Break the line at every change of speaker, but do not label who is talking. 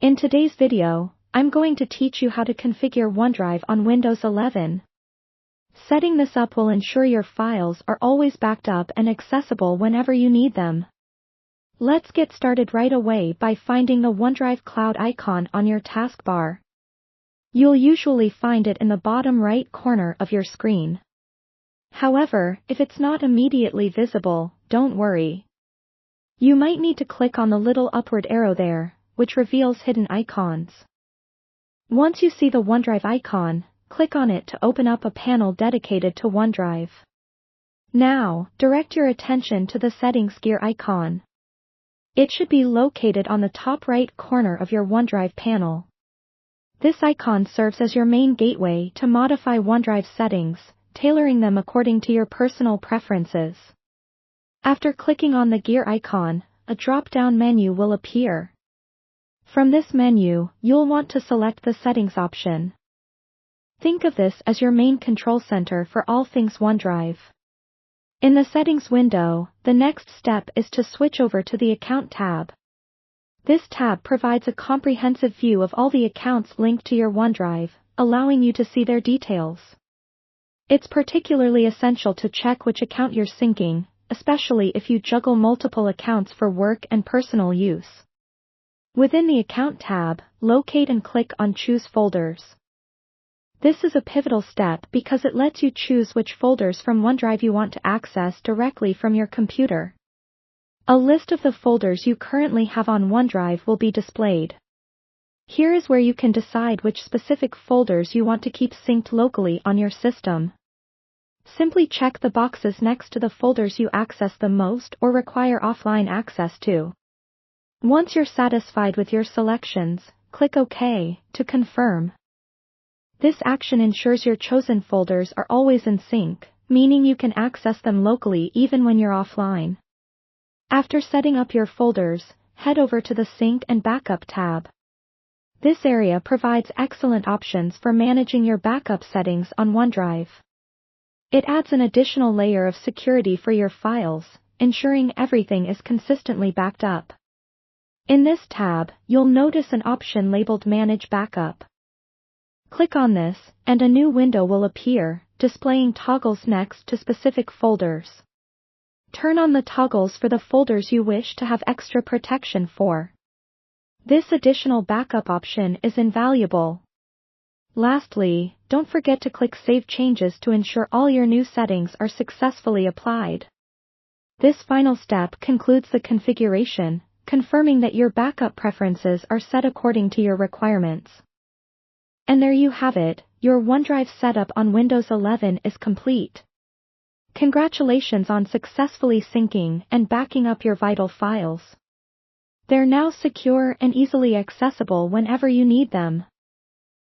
In today's video, I'm going to teach you how to configure OneDrive on Windows 11. Setting this up will ensure your files are always backed up and accessible whenever you need them. Let's get started right away by finding the OneDrive cloud icon on your taskbar. You'll usually find it in the bottom right corner of your screen. However, if it's not immediately visible, don't worry. You might need to click on the little upward arrow there, which reveals hidden icons. Once you see the OneDrive icon, click on it to open up a panel dedicated to OneDrive. Now, direct your attention to the settings gear icon. It should be located on the top right corner of your OneDrive panel. This icon serves as your main gateway to modify OneDrive settings, tailoring them according to your personal preferences. After clicking on the gear icon, a drop-down menu will appear. From this menu, you'll want to select the Settings option. Think of this as your main control center for all things OneDrive. In the Settings window, the next step is to switch over to the Account tab. This tab provides a comprehensive view of all the accounts linked to your OneDrive, allowing you to see their details. It's particularly essential to check which account you're syncing, especially if you juggle multiple accounts for work and personal use. Within the Account tab, locate and click on Choose Folders. This is a pivotal step because it lets you choose which folders from OneDrive you want to access directly from your computer. A list of the folders you currently have on OneDrive will be displayed. Here is where you can decide which specific folders you want to keep synced locally on your system. Simply check the boxes next to the folders you access the most or require offline access to. Once you're satisfied with your selections, click OK to confirm. This action ensures your chosen folders are always in sync, meaning you can access them locally even when you're offline. After setting up your folders, head over to the Sync and Backup tab. This area provides excellent options for managing your backup settings on OneDrive. It adds an additional layer of security for your files, ensuring everything is consistently backed up. In this tab, you'll notice an option labeled Manage Backup. Click on this, and a new window will appear, displaying toggles next to specific folders. Turn on the toggles for the folders you wish to have extra protection for. This additional backup option is invaluable. Lastly, don't forget to click Save Changes to ensure all your new settings are successfully applied. This final step concludes the configuration, confirming that your backup preferences are set according to your requirements. And there you have it, your OneDrive setup on Windows 11 is complete. Congratulations on successfully syncing and backing up your vital files. They're now secure and easily accessible whenever you need them.